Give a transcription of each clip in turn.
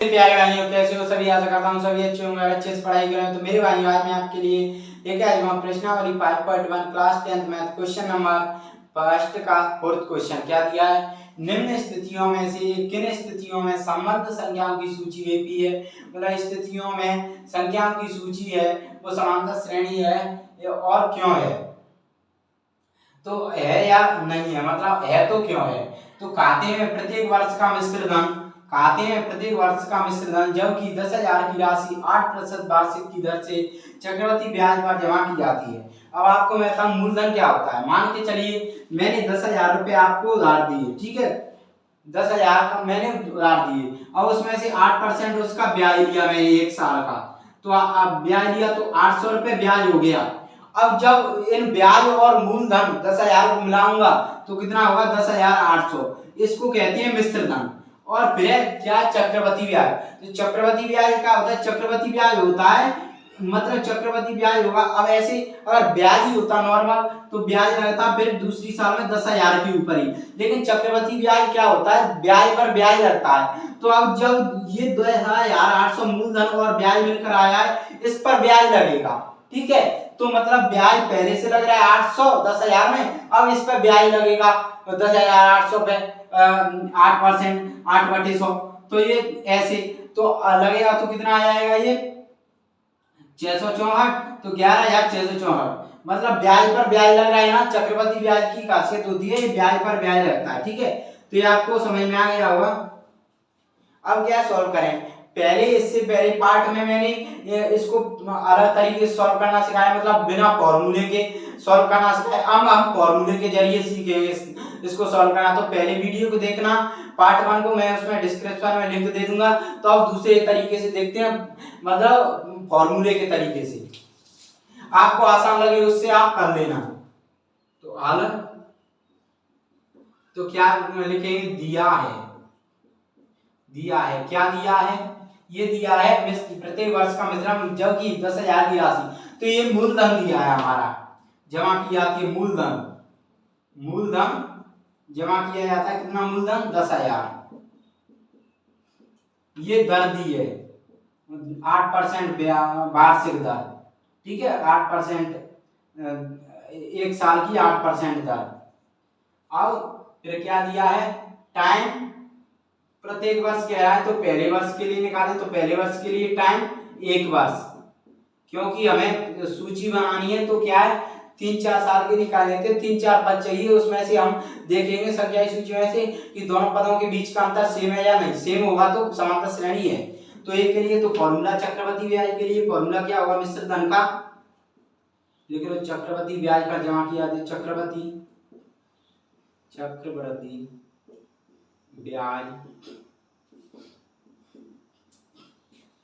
प्यारे भाइयों, कैसे हो सभी? आशा करता हूँ सभी अच्छे होंगे और अच्छे से पढ़ाई करें। तो मेरे भाइयों, आज मैं आपके लिए लेके आया हूँ प्रश्नावली 5.1 class 10th math question number first का फोर्थ क्वेश्चन। क्या दिया है? निम्न स्थितियों में से किन स्थितियों में संबद्ध संख्याओं की सूची वेपी है? मतलब स्थितियों में संख्याओं की सूची है वो समांतर श्रेणी है और क्यों है? तो है या नहीं है, मतलब है तो क्यों है? तो खाते में प्रत्येक वर्ष का मिश्र धन, खाते में प्रत्येक वर्ष का मिश्र धन जबकि 10,000 की राशि 8% वार्षिक की दर से चक्रवृद्धि ब्याज पर जमा की जाती है। अब आपको मैं बताऊं मूलधन क्या होता है। मान के चलिए मैंने 10,000 रुपए आपको उधार दिए, ठीक है, 10,000 का मैंने उधार दिए और उसमें से 8% उसका ब्याज लिया मैंने एक साल का, तो अब ब्याज लिया तो 800 रुपए ब्याज हो गया। अब जब इन ब्याज और मूलधन 10,000 को मिलाऊंगा तो कितना होगा? 10,800। इसको कहते हैं मिश्र धन। और फिर क्या? चक्रवृद्धि ब्याज। तो चक्रवृद्धि ब्याज क्या होता है? चक्रवृद्धि ब्याज होता है, मतलब चक्रवृद्धि ब्याज होगा। अब ऐसे अगर ब्याज ही होता नॉर्मल तो ब्याज लगता फिर दूसरी साल में 10,000 के ऊपर ही, लेकिन चक्रवृद्धि ब्याज क्या होता है? ब्याज पर ब्याज लगता है। तो अब जब ये 2,800 मूलधन और ब्याज मिलकर आया है, इस पर ब्याज लगेगा, ठीक है। तो मतलब ब्याज पहले से लग रहा है 800 10,000 में, अब इस पर ब्याज लगेगा 10,800 पे 8%, 8/100। तो ये ऐसे तो लगेगा तो कितना आ जाएगा? ये 664। तो 11,664, मतलब ब्याज पर ब्याज लग रहा है ना। चक्रवृद्धि ब्याज की खासियत होती है ये ब्याज पर ब्याज लगता है, ठीक है। तो ये आपको समझ में आ गया होगा। अब क्या सॉल्व करें? पहले इससे पहले पार्ट में मैंने इसको अलग तरीके से सॉल्व करना सिखाया, मतलब बिना फॉर्मूले के सॉल्व करना सिखाया। अब हम फॉर्मूले के जरिए सीखेंगे इसको सॉल्व करना। तो पहले वीडियो को देखना, पार्ट 1 को मैं उसमें डिस्क्रिप्शन में लिंक दे दूंगा। तो अब दूसरे तरीके से देखते हैं, मतलब फॉर्मूले के तरीके से आपको आसान लगे उससे आप कर लेना। तो हल तो क्या लिखेंगे? दिया है, दिया है। क्या दिया है? ये दिया है प्रत्येक वर्ष का मिश्रण जबकि 10,000 की राशि। तो ये मूलधन दिया है हमारा, जमा की जाती है मूलधन। मूलधन जमा किया जाता है, कितना मूलधन? 10,000। ये दर दी है 8% वार्षिक दर, ठीक है, 8% एक साल की 8% दर। अब फिर क्या दिया है? टाइम प्रत्येक वर्ष कह रहा है, तो पहले वर्ष के लिए निकालें। तो पहले वर्ष के लिए टाइम 1 वर्ष, क्योंकि हमें सूची बनानी है। तो क्या है? 3-4 साल के निकाले थे, 3-4 पद चाहिए। उसमें से हम देखेंगे संख्याई सूची में से कि दोनों पदों के बीच का अंतर सेम है या नहीं। सेम होगा तो समांतर श्रेणी है। तो एक के लिए तो फॉर्मूला चक्रवृद्धि ब्याज के लिए फॉर्मूला क्या होगा? मिश्र धन का लिख लो, चक्रवृद्धि ब्याज पर जमा किया जाती है। चक्रवृद्धि ब्याज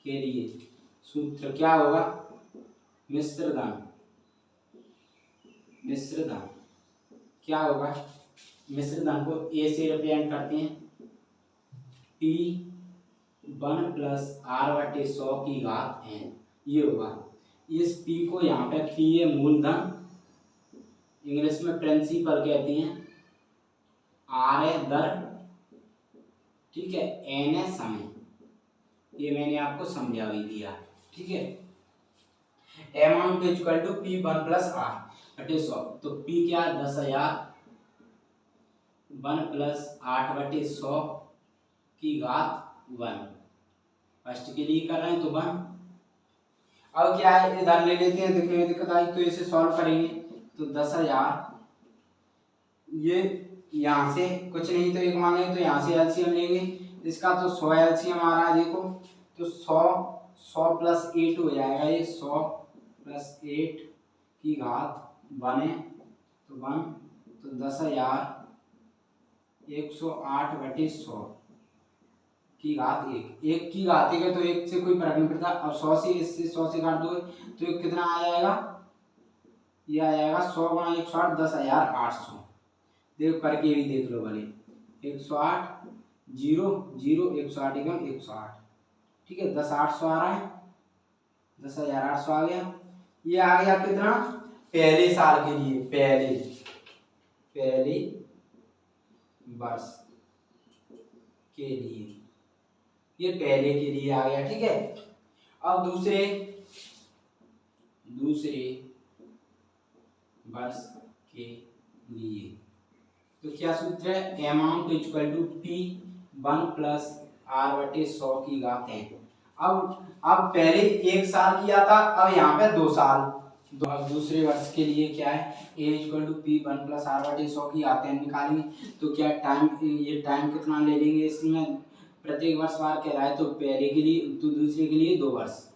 के लिए सूत्र क्या होगा? मिश्र धन। मिश्र धन क्या होगा? मिश्र धन को ए से रिप्रेजेंट करते हैं, P1 + R/100 की घात n, ये होगा। इस P को यहाँ पे P है मूलधन, इंग्लिश में प्रिंसिपल कहते हैं, R है दर, ठीक है, n है समय। ये मैंने आपको समझा भी दिया, ठीक है। Amount equal to P1 + R/100। तो P क्या? 10,000, 1 + 8/100 की घात 1। फर्स्ट के लिए कर रहे हैं तो 1। अब क्या है? इधर ले लेते हैं, देखने में दिक्कत आई तो इसे सॉल्व करेंगे। तो 10,000, ये यहाँ से कुछ नहीं तो एक मांगे तो यहाँ से एलसीएम लेंगे इसका। तो 100 एलसीएम आ रहा है, देखो। तो 100 + 8 हो जाएगा, ये 100 + 8 की घात 1 है, तो 1। तो 10,000 108/100 की घात 1। 1 की घात 1 है तो 1 से कोई फर्क नहीं पड़ता। अब 100 से इससे 100 से काट दो तो ये कितना आ जाएगा? ये आ जाएगा 100 × 108 10,800। देखो करके भी देख लो भले। 108 0 0 108 × 108, ठीक है। 10,800 आ रहा है, 10,800 आ गया। ये आ गया कितना? पहले साल के लिए, पहले वर्ष के लिए, ये पहले के लिए आ गया, ठीक है। अब दूसरे वर्ष के लिए तो क्या सूत्र है, amount equal to P 1 plus are बटे 100 की घात है। अब पहले 1 साल किया था, अब यहाँ पे 2 साल। अब दूसरे वर्ष के लिए क्या है, a equal to P 1 plus are बटे 100 की घात है निकालेंगे। तो क्या टाइम, ये टाइम कितना ले लेंगे इसमें, प्रत्येक वर्ष बार कह रहा है, तो पहले के लिए तो दूसरे के लिए 2 वर्ष,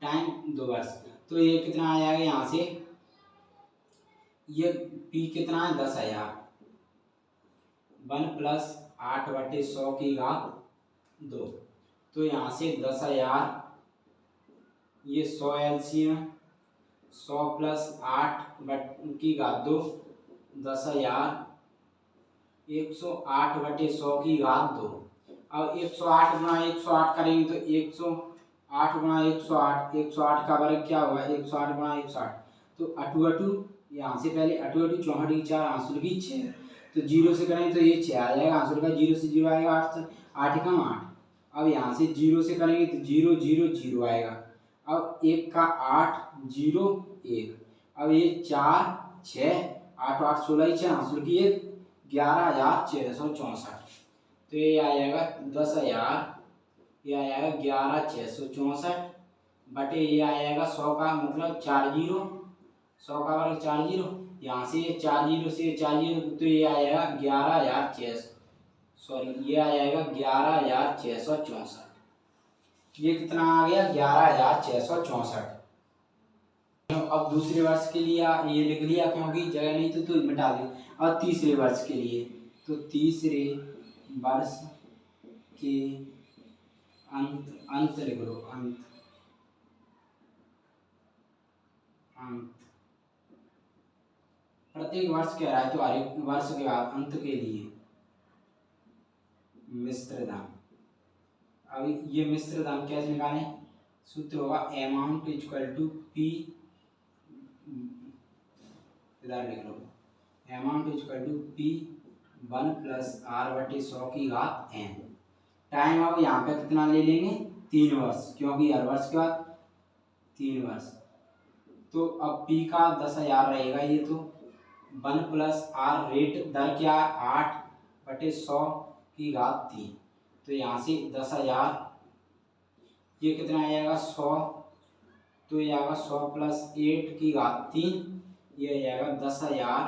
टाइम 2 वर्ष। तो ये कितना आ जाएगा यहाँ से, ये पी कितना है 10,000, 1 प्लस 8 बटे 100 की घात 2। तो यहाँ से 10,000, ये 100 एलसीएम, 100 प्लस 8 की घात 2, 10,000, 108 बटे 100 की घात 2। अब 108 गुणा 108 करेंगे तो 108 गुणा 108, 108 का वर्ग क्या होगा, 108 गुणा 108, तो अटू अटू यहाँ से पहले अटू अटू 64 की 4, आंसर की 6, तो 0 से करेंगे तो ये 6 आ जाएगा, आंसर का 0 से 0 आएगा, 8 एकम 8। अब यहाँ से 0 से करेंगे तो 0 0 0 आएगा। अब 1 का 8 0 1, अब ये 4 6 8 8 16 6, आंसर की 11,664। तो ये आ जाएगा 10,000, ये आ जाएगा 11,664 बटे ये आ जाएगा 100 का मतलब 4 0, 100 का वर्ग 4 0, यहाँ से 4 0 से 4 0, तो ये आ जाएगा 11,600, सॉरी ये आ जाएगा 11,664। ये कितना आ गया, 11,664। अब दूसरे वर्ष के लिए ये लिख लिया क्योंकि जगह नहीं तो मिटा दे। अब तीसरे वर्ष के लिए, तो तीसरे वर्ष के अंत लिख लो, अंत प्रत्येक वर्ष कह रहा है तो हर एक वर्ष के बाद अंत के लिए मिश्र दाम। अब ये मिश्र दाम कैसे निकालें, सूत्र होगा अमाउंट इक्वल टू पी, इधर लिख लो, amount equal to P 1 plus are बटे 100 की घात n। टाइम अब यहाँ पे कितना ले लेंगे, 3 वर्ष, क्योंकि हर वर्ष के बाद 3 वर्ष। तो अब p का 10,000 रहेगा, ये तो 1 प्लस आर रेट दर क्या, 8 बटे 100 की घात 3। तो यहाँ से 10,000, ये कितना आ जाएगा 100, तो ये आएगा 100 प्लस 8 की घात 3, ये आ जाएगा 10,000,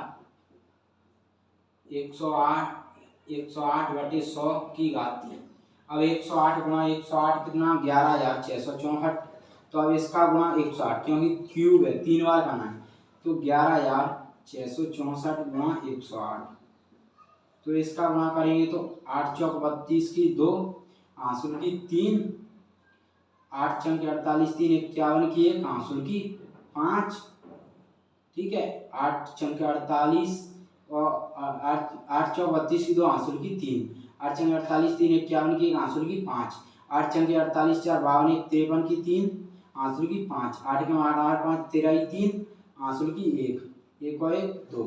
108 बटे 100 की घात 3। अब 108 गुणा 108 कितना, 11,664। तो अब इसका गुणा 108, क्योंकि क्यूब है 3 बार करना है, तो 11,664 गुणा 108। तो इसका गुणा करेंगे तो 8 चौक 32 की 2, आंसुल की 3, 8 चंक 48, 3 51 की 1, आंसुल की 5। ठीक है, 8 चंक 48 और 8 चौक 32 की 2, आंसुल की 3, 8 चंक 48, 3 51 की 1, आंसुल की 5, 8 चंक 48 4 52 1 53 की 3, आंसुल की 5, 8 के 8 8 5 13 की 3, आंसुल की 1 1 और 1 2।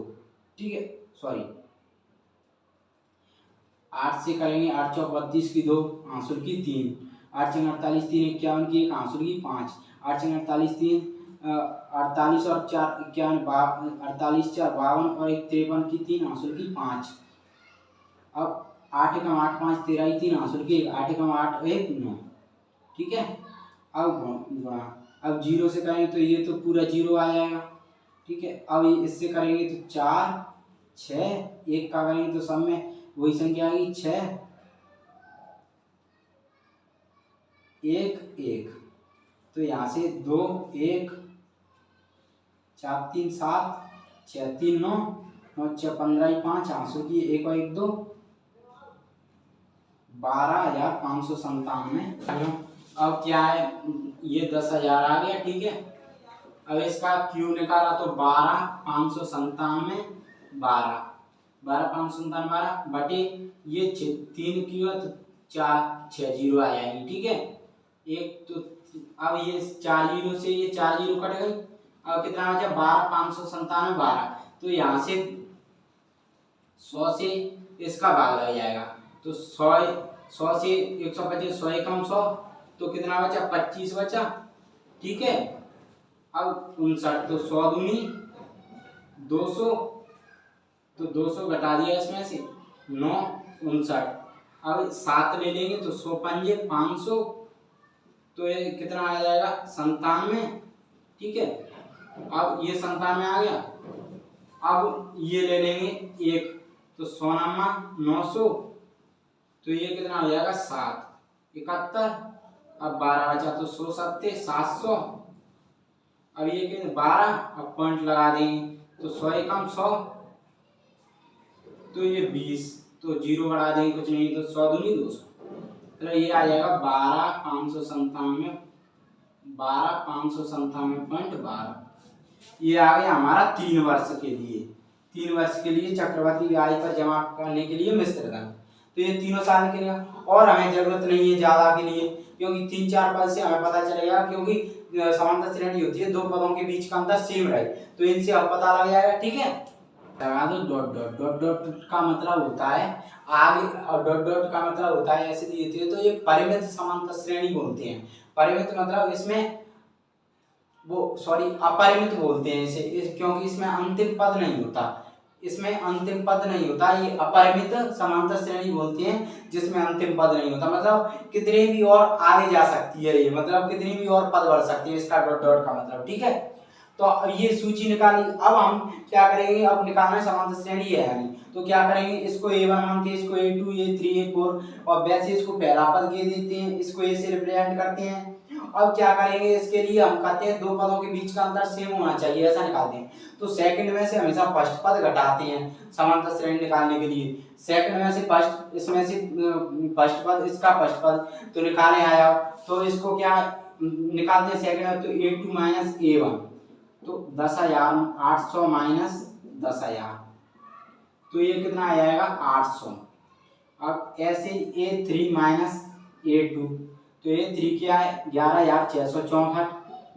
ठीक है, सॉरी 8 से करेंगे, 8 चौक 32 की 2, आंसुल की 3, 8 चंक 48 3 51 की 1, आंसुल की 5, 8 चंक 48 3 48 और 4 51 48 4 52 और 1 53 की 3, आंसुल की 5। अब 8 का 8 5 13 की 3, आंसुल की 1, 8 का 8 1 9। ठीक है, अब 0 से करेंगे तो ये तो पूरा 0 आ जाएगा। ठीक है, अब इससे करेंगे तो 4 6, 1 का करेंगे तो सब में वही संख्या आएगी 6 1 1। तो यहाँ से 2 1 4 3 7 6 3 9 9 6 15 5, आंसू की 1 और 1 2, 12,597। अब क्या है, ये 10,000 आ गया। ठीक है, अब इसका क्यू निकाला तो 12,597 12,597 बटे ये 3 क्यू है तो 4 6 0 आ जाएंगी। ठीक है, एक तो अब ये 4 0 से ये 4 0 कट गई, अब कितना आ जाए 12,597 12। तो यहाँ से 100 से इसका भाग लग जाएगा, तो 100 100 से 125, 100 एकम 100, तो कितना बचा? 25 बचा। ठीक है, अब 59, तो 100 दूनी 200, तो 200 घटा दिया इसमें से 9, 59। अब 7 ले लेंगे तो 100 पंजे 500, तो ये कितना आ जाएगा? 97। ठीक है, अब ये 97 आ गया। अब ये ले लेंगे 1, तो 100 900, तो ये कितना हो जाएगा? 7, 71। अब 12 बचा तो 100 7 700। अब ये कितने? 12। अब पॉइंट लगा देंगे तो 100 एकम 100, तो ये 20, तो 0 बढ़ा देंगे, कुछ नहीं, तो 100 दूनी 200। तो ये आ जाएगा 12,597, 12,597.12। ये आ गया हमारा 3 वर्ष के लिए। 3 वर्ष के लिए चक्रवृद्धि ब्याज पर जमा करने के लिए मिश्र धन। तो ये तीनों साल के लिए, और हमें जरूरत नहीं है ज्यादा के लिए, क्योंकि 3-4 पद से हमें पता चलेगा, क्योंकि समांतर श्रेणी होती है, 2 पदों के बीच का अंतर सेम रहे, तो इनसे अब पता लग जाएगा। ठीक है, लगा दो डॉट डॉट डॉट डॉट का मतलब होता है आगे, और डॉट डॉट का मतलब होता है ऐसे दी होती है, तो ये परिमित समांतर श्रेणी बोलते हैं। परिमित मतलब इसमें अपरिमित बोलते हैं इसे, क्योंकि इसमें अंतिम पद नहीं होता, इसमें अंतिम पद नहीं होता। ये अपरिमित समांतर श्रेणी बोलते हैं जिसमें अंतिम पद नहीं होता, मतलब कितने भी और आगे जा सकती है ये, मतलब कितनी भी और पद बढ़ सकती है, इसका डॉट डॉट का मतलब। ठीक है, तो ये सूची निकाली। अब हम क्या करेंगे? अब निकालना है समांतर श्रेणी है यानी, तो क्या करेंगे? इसको A1 मानते हैं, इसको A2, A3, A4, और वैसे इसको पहला पद दे देते हैं, इसको A से रिप्रेजेंट करते हैं। अब क्या करेंगे? इसके लिए हम कहते हैं 2 पदों के बीच का अंतर सेम होना चाहिए, ऐसा निकालते हैं। तो सेकंड में से हमेशा फर्स्ट पद घटाते हैं समांतर श्रेणी निकालने के लिए। सेकंड में से फर्स्ट, इसमें से फर्स्ट पद, इसका फर्स्ट पद, तो निकाले आया। तो इसको क्या निकालते हैं सेकंड में? तो A2 माइनस A1, तो 10,800 माइनस 10,000, तो ये कितना आ जाएगा? 800। अब ऐसे A3 माइनस A2, तो A3 क्या है? 11,664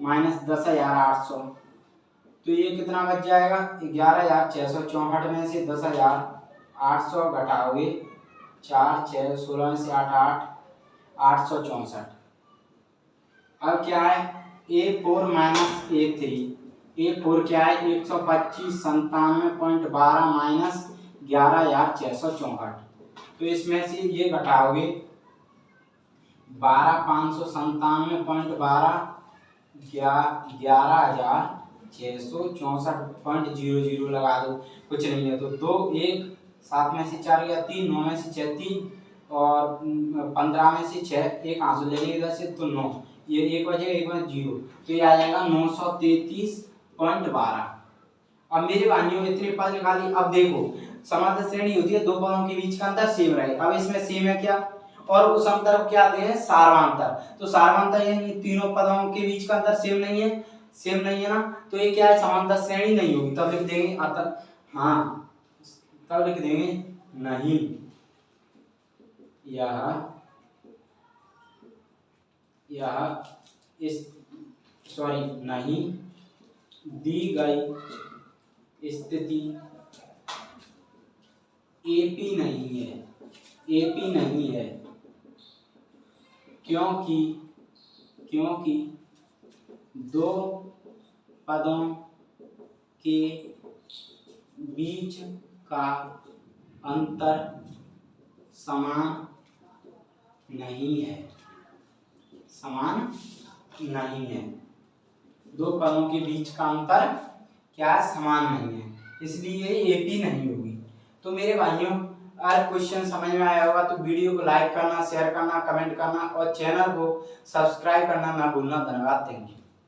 माइनस 10,800, तो ये कितना बच जाएगा? 11,664 में से 10,800 घटाओगे 4, 6, 16 में से 8, 864। अब क्या है? A4 माइनस A3, A4 क्या है? 125 97.12 माइनस 11,664, तो इसमें से ये घटाओगे 12,597.12 11,664.00 लगा दो, कुछ नहीं है, तो 2, 1, 7 में से 4 गया 3, 9 में से 6 3, और 15 में से 6 एक आंसू ले लेंगे इधर से, तो 9, ये 1 बचेगा, 1 में 0, तो ये आ जाएगा 933.12। अब मेरे भाइयों इतने पद निकाली। अब देखो समांतर श्रेणी होती है, 2 पदों के बीच का अंतर सेम रहे। अब इसमें सेम है क्या? और उस अंतर को क्या देते हैं? सारवांतर। तो सारवांतर यानी तीनों पदों के बीच का अंतर सेम नहीं है, सेम नहीं है ना, तो ये क्या है? समांतर श्रेणी नहीं होगी। तब लिख देंगे तब लिख देंगे नहीं, नहीं दी गई स्थिति AP नहीं है, क्योंकि 2 पदों के बीच का अंतर समान नहीं है, 2 पदों के बीच का अंतर क्या है? समान नहीं है, इसलिए AP नहीं होगी। तो मेरे भाइयों अगर क्वेश्चन समझ में आया होगा तो वीडियो को लाइक करना, शेयर करना, कमेंट करना और चैनल को सब्सक्राइब करना ना भूलना। धन्यवाद, थैंक यू।